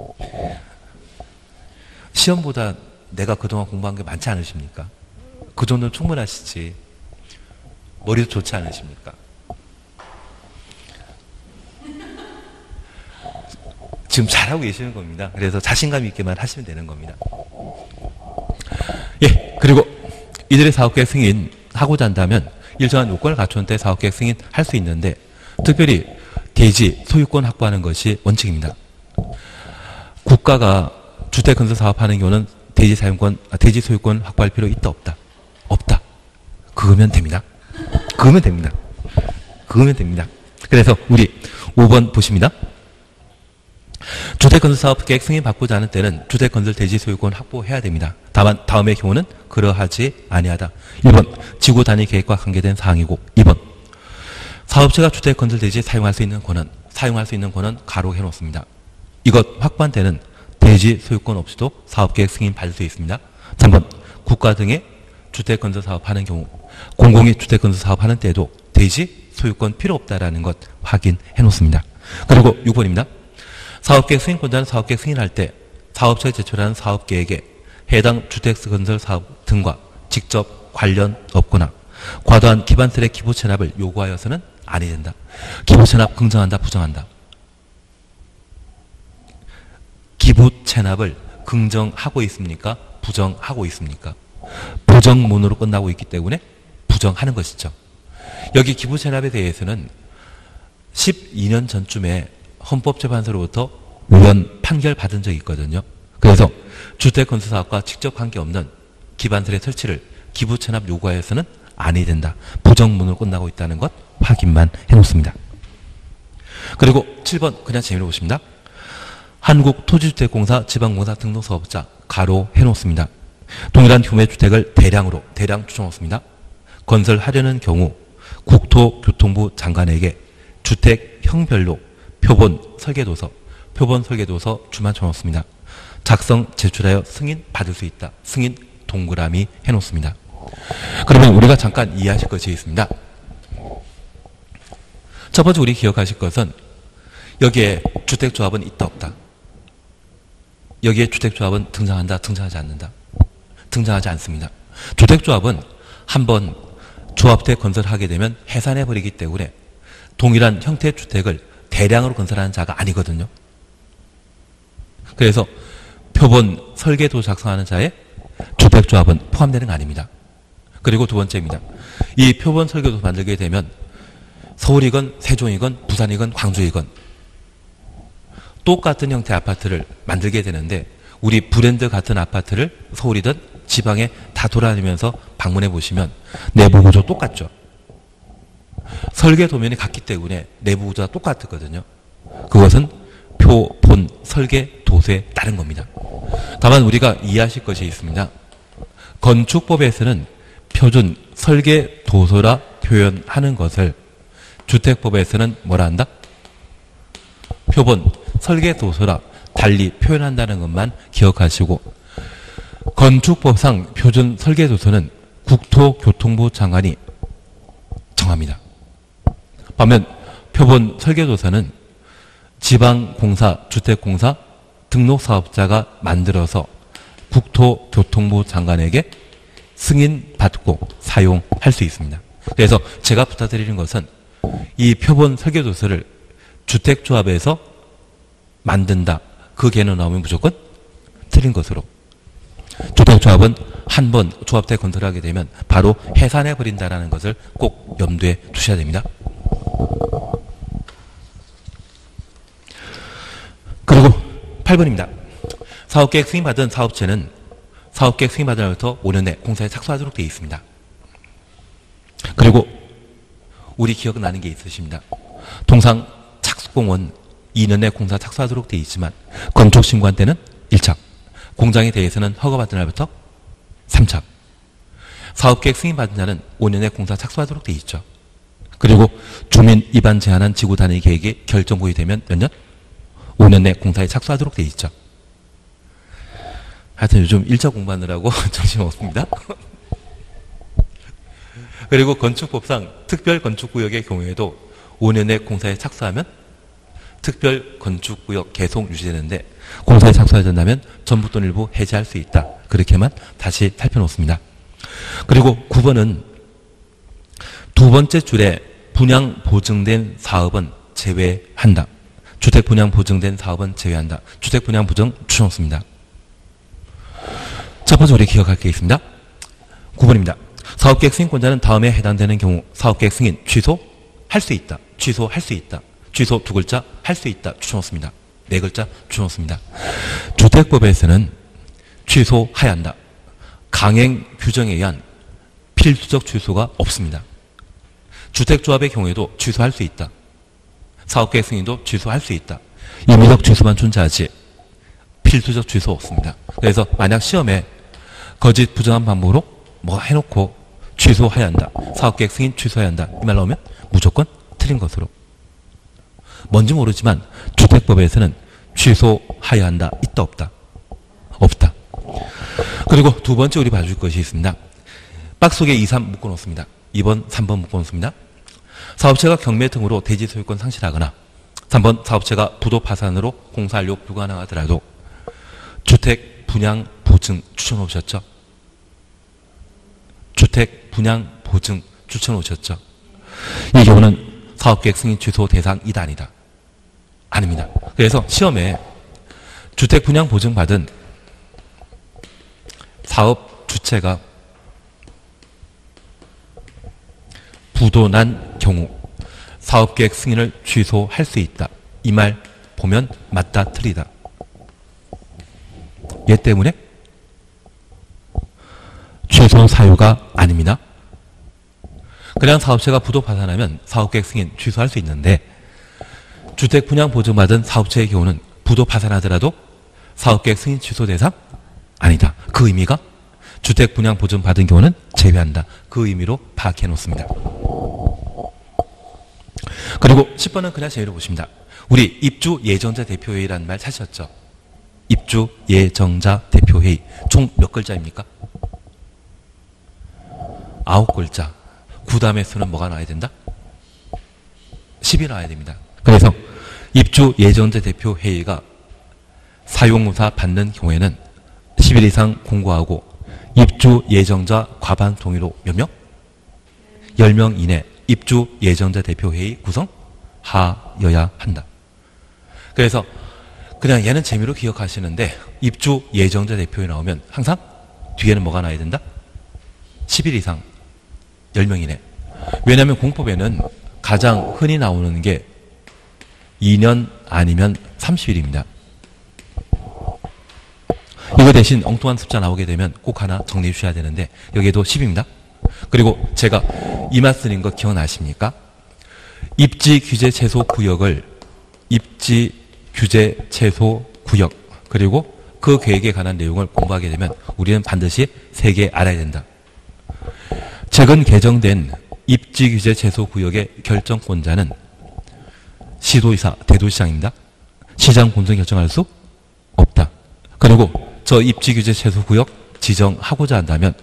시험보다 내가 그동안 공부한 게 많지 않으십니까? 그 정도는 충분하시지. 머리도 좋지 않으십니까? 지금 잘하고 계시는 겁니다. 그래서 자신감 있게만 하시면 되는 겁니다. 예, 그리고 이들의 사업계획 승인하고자 한다면 일정한 요건을 갖춘 때 사업계획 승인할 수 있는데 특별히 대지 소유권 확보하는 것이 원칙입니다. 국가가 주택 건설 사업하는 경우는 대지 소유권 확보할 필요 있다 없다? 없다. 그거면 됩니다. 그거면 됩니다. 그래서 우리 5번 보십니다. 주택건설사업계획 승인받고자 하는 때는 주택건설 대지 소유권 확보해야 됩니다. 다만 다음의 경우는 그러하지 아니하다. 1번 지구 단위 계획과 관계된 사항이고 2번 사업체가 주택건설 대지에 사용할 수 있는 권한 가로 해놓습니다. 이것 확보한 때는 대지 소유권 없이도 사업계획 승인 받을 수 있습니다. 3번 국가 등의 주택건설 사업하는 경우 공공이 주택건설 사업하는 때에도 대지 소유권 필요 없다라는 것 확인해 놓습니다. 그리고 6번입니다. 사업계획 승인권자는 사업계획 승인할 때 사업체에 제출하는 사업계획에 해당 주택건설 사업 등과 직접 관련 없거나 과도한 기반세의 기부 체납을 요구하여서는 아니 된다. 기부 체납 긍정한다, 부정한다. 기부 체납을 긍정하고 있습니까? 부정하고 있습니까? 부정문으로 끝나고 있기 때문에 부정하는 것이죠. 여기 기부 체납에 대해서는 12년 전쯤에 헌법재판소로부터 우연 판결 받은 적이 있거든요. 그래서 주택건설사업과 직접 관계없는 기반설의 설치를 기부 체납 요구하여서는 아니 된다. 부정문으로 끝나고 있다는 것 확인만 해놓습니다. 그리고 7번 그냥 재미로 보십니다. 한국토지주택공사 지방공사 등록사업자 가로 해놓습니다. 동일한 규모의 주택을 대량 추정했습니다. 건설하려는 경우 국토교통부 장관에게 주택형별로 표본 설계도서 주만 쳐놓습니다. 작성 제출하여 승인 받을 수 있다. 승인 동그라미 해놓습니다. 그러면 우리가 잠깐 이해하실 것이 있습니다. 첫 번째 우리 기억하실 것은 여기에 주택조합은 있다 없다? 여기에 주택조합은 등장한다, 등장하지 않는다? 등장하지 않습니다. 주택조합은 한번 조합대 건설하게 되면 해산해버리기 때문에 동일한 형태의 주택을 대량으로 건설하는 자가 아니거든요. 그래서 표본 설계도 작성하는 자에 주택조합은 포함되는 거 아닙니다. 그리고 두 번째입니다. 이 표본 설계도 만들게 되면 서울이건 세종이건 부산이건 광주이건 똑같은 형태의 아파트를 만들게 되는데 우리 브랜드 같은 아파트를 서울이든 지방에 다 돌아다니면서 방문해 보시면 내부 구조 똑같죠. 설계 도면이 같기 때문에 내부 구조가 똑같거든요. 그것은 표본 설계 도서에 따른 겁니다. 다만 우리가 이해하실 것이 있습니다. 건축법에서는 표준 설계 도서라 표현하는 것을 주택법에서는 뭐라 한다? 표본 설계 도서라 달리 표현한다는 것만 기억하시고 건축법상 표준 설계 도서는 국토교통부 장관이 정합니다. 반면 표본 설계 도서는 지방공사, 주택공사, 등록사업자가 만들어서 국토교통부 장관에게 승인받고 사용할 수 있습니다. 그래서 제가 부탁드리는 것은 이 표본 설계도서를 주택조합에서 만든다. 그 개념 나오면 무조건 틀린 것으로. 주택조합은 한 번 조합대 건설하게 되면 바로 해산해버린다는 것을 꼭 염두에 두셔야 됩니다. 그리고 8번입니다. 사업계획 승인받은 사업체는 사업계획 승인받은 날부터 5년 내 공사에 착수하도록 되어 있습니다. 그리고 우리 기억나는 게 있으십니다. 통상 착수공은 2년 내 공사 착수하도록 되어 있지만 건축신고한 때는 1차, 공장에 대해서는 허가받은 날부터 3차, 사업계획 승인받은 자는 5년 내 공사 착수하도록 되어 있죠. 그리고 주민 입안 제한한 지구 단위 계획이 결정 고의되면 몇 년? 5년 내 공사에 착수하도록 되어 있죠. 하여튼 요즘 1차 공부하느라고 정신없습니다. 그리고 건축법상 특별건축구역의 경우에도 5년 내 공사에 착수하면 특별건축구역 계속 유지되는데 공사에 착수하지 않는다면 전부 또는 일부 해제할 수 있다. 그렇게만 다시 살펴놓습니다. 그리고 9번은 두 번째 줄에 분양 보증된 사업은 제외한다. 주택 분양 보증된 사업은 제외한다. 주택 분양 보증 추천없습니다. 첫 번째 우리 기억할 게 있습니다. 9번입니다. 사업계획 승인권자는 다음에 해당되는 경우 사업계획 승인 취소할 수 있다. 취소할 수 있다. 취소 두 글자 할 수 있다. 추천없습니다. 네 글자 추천없습니다. 주택법에서는 취소해야 한다. 강행 규정에 의한 필수적 취소가 없습니다. 주택조합의 경우에도 취소할 수 있다. 사업계획 승인도 취소할 수 있다. 임의적 취소만 존재하지 필수적 취소 없습니다. 그래서 만약 시험에 거짓 부정한 방법으로 뭐 해놓고 취소해야 한다. 사업계획 승인 취소해야 한다. 이 말 나오면 무조건 틀린 것으로. 뭔지 모르지만 주택법에서는 취소해야 한다. 있다 없다? 없다. 그리고 두 번째 우리 봐줄 것이 있습니다. 박스 속에 2, 3 묶어놓습니다. 2번, 3번 묶어놓습니다. 사업체가 경매 등으로 대지 소유권 상실하거나 3번 사업체가 부도 파산으로 공사 완료 불가능하더라도 주택 분양 보증 추천 오셨죠? 주택 분양 보증 추천 오셨죠? 이 경우는 사업계획 승인 취소 대상이다 아니다? 아닙니다. 그래서 시험에 주택 분양 보증 받은 사업 주체가 부도 난 경우 사업계획 승인을 취소할 수 있다. 이 말 보면 맞다 틀리다. 얘 때문에 취소 사유가 아닙니다. 그냥 사업체가 부도 파산하면 사업계획 승인 취소할 수 있는데 주택 분양 보증받은 사업체의 경우는 부도 파산하더라도 사업계획 승인 취소 대상 아니다. 그 의미가 주택 분양 보증 받은 경우는 제외한다. 그 의미로 파악해 놓습니다. 그리고 10번은 그냥 재미로 보십니다. 우리 입주 예정자 대표회의라는 말 찾으셨죠? 입주 예정자 대표회의 총 몇 글자입니까? 9글자. 그 다음에 수는 뭐가 나와야 된다? 10이 나와야 됩니다. 그래서 입주 예정자 대표회의가 사용무사 받는 경우에는 10일 이상 공고하고 입주 예정자 과반 동의로 몇 명? 10명 이내 입주 예정자 대표회의 구성하여야 한다. 그래서 그냥 얘는 재미로 기억하시는데 입주 예정자 대표회의 나오면 항상 뒤에는 뭐가 나야 된다? 10일 이상 10명 이내. 왜냐하면 공법에는 가장 흔히 나오는 게 2년 아니면 30일입니다. 이거 대신 엉뚱한 숫자 나오게 되면 꼭 하나 정리해 주셔야 되는데 여기에도 10입니다. 그리고 제가 이마 쓰는 거 기억나십니까? 입지 규제 최소 구역을 입지 규제 최소 구역 그리고 그 계획에 관한 내용을 공부하게 되면 우리는 반드시 3개 알아야 된다. 최근 개정된 입지 규제 최소 구역의 결정권자는 시도의사, 대도시장입니다. 시장 본선 결정할 수 없다. 그리고 저 입지 규제 최소 구역 지정하고자 한다면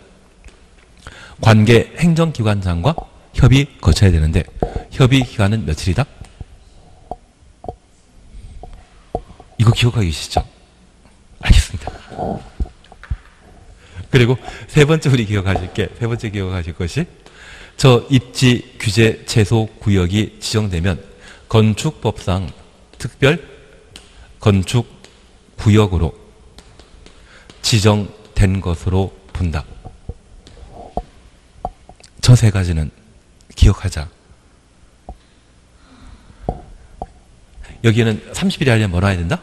관계 행정기관장과 협의 거쳐야 되는데 협의 기간은 며칠이다? 이거 기억하기 계시죠? 알겠습니다. 그리고 세 번째 우리 세 번째 기억하실 것이 저 입지 규제 최소 구역이 지정되면 건축법상 특별 건축 구역으로 지정된 것으로 본다. 저 세 가지는 기억하자. 여기는 30일이 하려면 뭐라 해야 된다?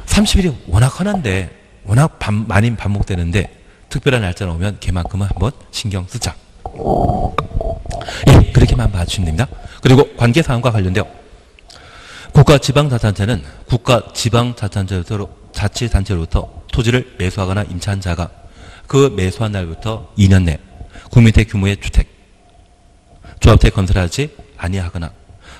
30일이 워낙 흔한데 워낙 많이 반복되는데 특별한 날짜가 오면 걔만큼은 한번 신경 쓰자. 예, 그렇게만 봐주시면 됩니다. 그리고 관계사항과 관련되어 국가지방자치단체는 국가지방자치단체로부터 토지를 매수하거나 임차한 자가 그 매수한 날부터 2년 내 국민주택 규모의 주택, 조합주택 건설하지 아니하거나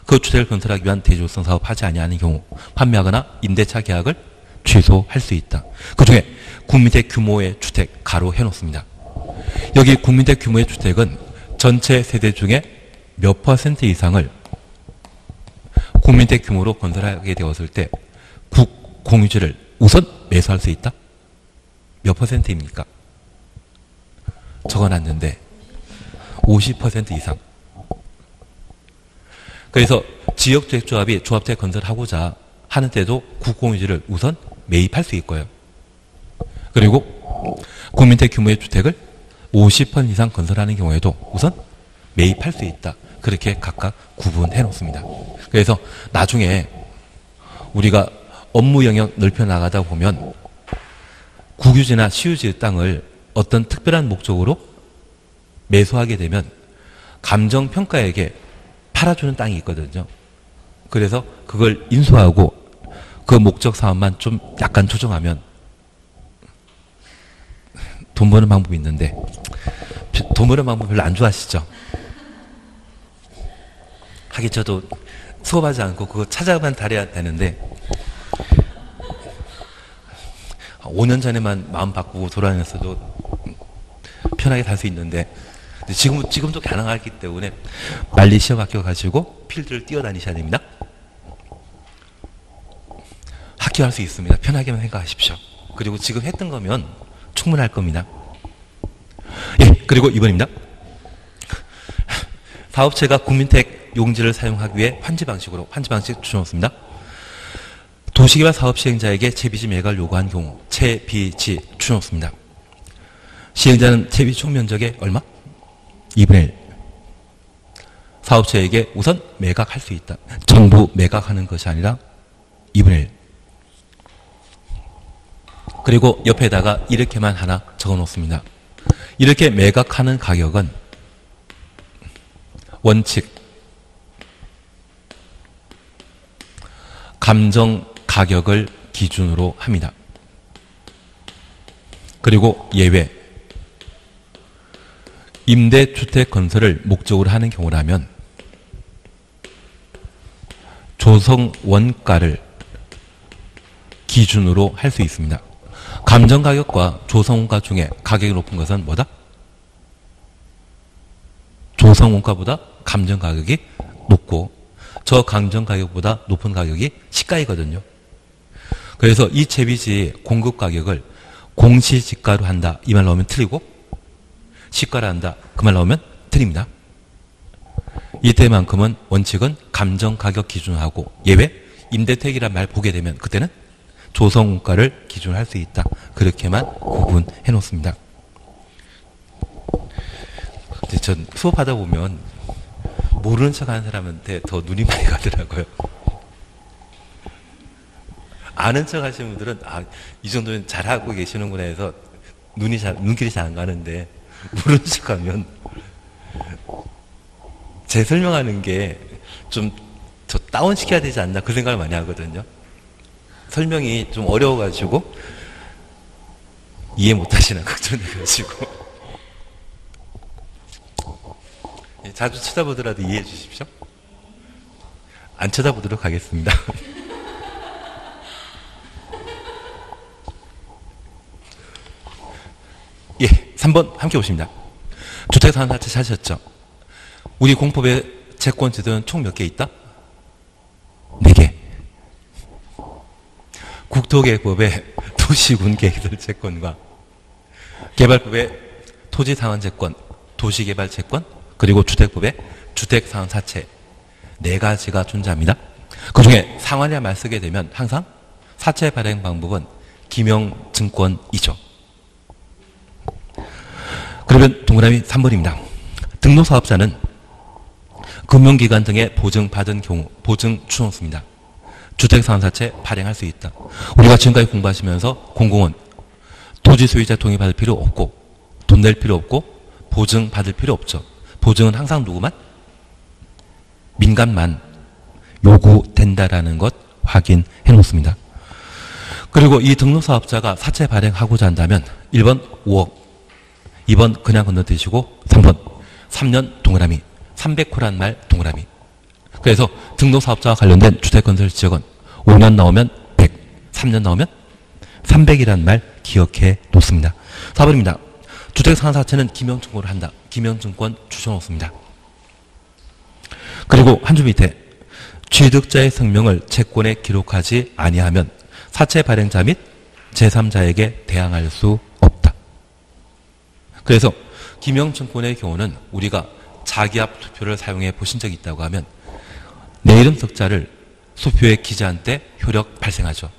그 주택을 건설하기 위한 대조성 사업 하지 아니하는 경우 판매하거나 임대차 계약을 취소할 수 있다. 그 중에 국민주택 규모의 주택 가로 해놓습니다. 여기 국민주택 규모의 주택은 전체 세대 중에 몇 퍼센트 이상을 국민주택 규모로 건설하게 되었을 때 국공유지를 우선 매수할 수 있다? 몇 퍼센트입니까? 적어놨는데 50% 이상. 그래서 지역주택조합이 조합주택 건설하고자 하는 때도 국공유지를 우선 매입할 수 있고요. 그리고 국민주택 규모의 주택을 50% 이상 건설하는 경우에도 우선 매입할 수 있다. 그렇게 각각 구분해 놓습니다. 그래서 나중에 우리가 업무 영역 넓혀 나가다 보면 국유지나 시유지의 땅을 어떤 특별한 목적으로 매수하게 되면 감정평가에게 팔아주는 땅이 있거든요. 그래서 그걸 인수하고 그 목적 사업만 좀 약간 조정하면 돈 버는 방법이 있는데 돈 버는 방법 별로 안 좋아하시죠? 하긴 저도 수업하지 않고 그거 찾아만 다려야 되는데 5년 전에만 마음 바꾸고 돌아다녔어도 편하게 살 수 있는데 지금도 가능하기 때문에 빨리 시험 합격하시고 필드를 뛰어다니셔야 됩니다. 합격할 수 있습니다. 편하게만 생각하십시오. 그리고 지금 했던 거면 충분할 겁니다. 예, 그리고 2번입니다. 사업체가 국민택 용지를 사용하기 위해 환지 방식 주셨습니다. 도시개발 사업 시행자에게 채비지 매각을 요구한 경우 채비지 주셨습니다. 시행자는 채비 총 면적의 얼마? 2분의 1. 사업체에게 우선 매각할 수 있다. 전부 매각하는 것이 아니라 2분의 1. 그리고 옆에다가 이렇게만 하나 적어 놓습니다. 이렇게 매각하는 가격은 원칙, 감정 가격을 기준으로 합니다. 그리고 예외, 임대주택 건설을 목적으로 하는 경우라면 조성 원가를 기준으로 할 수 있습니다. 감정가격과 조성원가 중에 가격이 높은 것은 뭐다? 조성원가보다 감정가격이 높고 저 감정가격보다 높은 가격이 시가이거든요. 그래서 이 채비지 공급 가격을 공시지가로 한다. 이 말 나오면 틀리고, 시가로 한다. 그 말 나오면 틀립니다. 이때만큼은 원칙은 감정가격 기준하고 예외 임대택이란 말 보게 되면 그때는 조성원가를 기준으로 할 수 있다. 그렇게만 구분해 놓습니다. 근데 전 수업하다 보면 모르는 척 하는 사람한테 더 눈이 많이 가더라고요. 아는 척 하시는 분들은 이 정도는 잘하고 계시는구나 해서 눈길이 잘 안 가는데 모르는 척 하면 제 설명하는 게 좀 더 다운시켜야 되지 않나 그 생각을 많이 하거든요. 설명이 좀 어려워가지고 이해 못하시나 걱정돼가지고 자주 쳐다보더라도 이해해 주십시오. 안 쳐다보도록 하겠습니다. 예, 3번 함께 보십니다. 주택상한테 찾으셨죠? 우리 공법에 채권지들은 총 몇 개 있다? 4개. 국토계획법에 도시군계획설 채권과 개발법에 토지상환채권, 도시개발채권, 그리고 주택법에 주택상환사채 4가지가 존재합니다. 그 중에 상환이라 말 쓰게 되면 항상 사채 발행 방법은 기명증권이죠. 그러면 동그라미 3번입니다. 등록사업자는 금융기관 등의 보증받은 경우 보증 추정수입니다. 주택상환사채 발행할 수 있다. 우리가 지금까지 공부하시면서 공공은 토지 소유자 동의 받을 필요 없고 돈 낼 필요 없고 보증 받을 필요 없죠. 보증은 항상 누구만? 민간만 요구된다라는 것 확인해 놓습니다. 그리고 이 등록사업자가 사채 발행하고자 한다면 1번 5억, 2번 그냥 건너뛰시고 3번 3년 동그라미, 300호란 말 동그라미. 그래서 등록사업자와 관련된 주택건설지역은 5년 나오면 100, 3년 나오면 300이란 말 기억해 놓습니다. 4번입니다. 주택상환사채는 기명증권을 한다. 기명증권 추천없습니다. 그리고 한 줄 밑에 취득자의 성명을 채권에 기록하지 아니하면 사채 발행자 및 제3자에게 대항할 수 없다. 그래서 기명증권의 경우는 우리가 자기압 투표를 사용해 보신 적이 있다고 하면 내 이름 석자를 수표에 기재한 때 효력 발생하죠.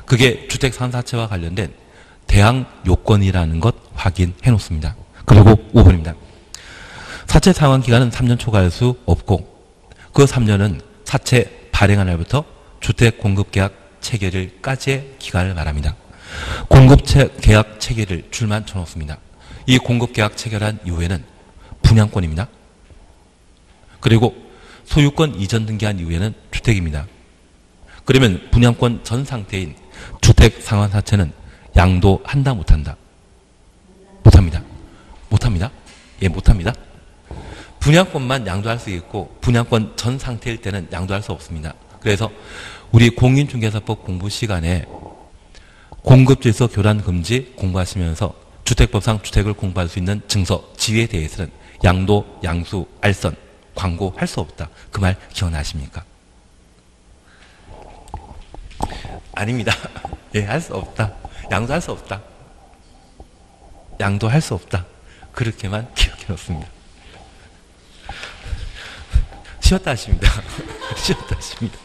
그게 주택상환사채와 관련된 대항 요건이라는 것 확인해 놓습니다. 그리고 5번입니다. 사채 상환 기간은 3년 초과할 수 없고 그 3년은 사채 발행한 날부터 주택 공급 계약 체결일까지의 기간을 말합니다. 공급 계약 체결일 줄만 쳐놓습니다. 이 공급 계약 체결한 이후에는 분양권입니다. 그리고 소유권 이전 등기한 이후에는 주택입니다. 그러면 분양권 전 상태인 주택 상환사채는 양도한다 못한다? 못합니다. 못합니다. 예, 못합니다. 분양권만 양도할 수 있고 분양권 전 상태일 때는 양도할 수 없습니다. 그래서 우리 공인중개사법 공부 시간에 공급질서 교란 금지 공부하시면서 주택법상 주택을 공부할 수 있는 증서, 지위에 대해서는 양도, 양수, 알선, 광고할 수 없다. 그 말 기억나십니까? 아닙니다. 예, 할 수 없다. 양도할 수 없다. 양도할 수 없다. 그렇게만 기억해 놓습니다. 쉬었다 하십니다. 쉬었다 하십니다.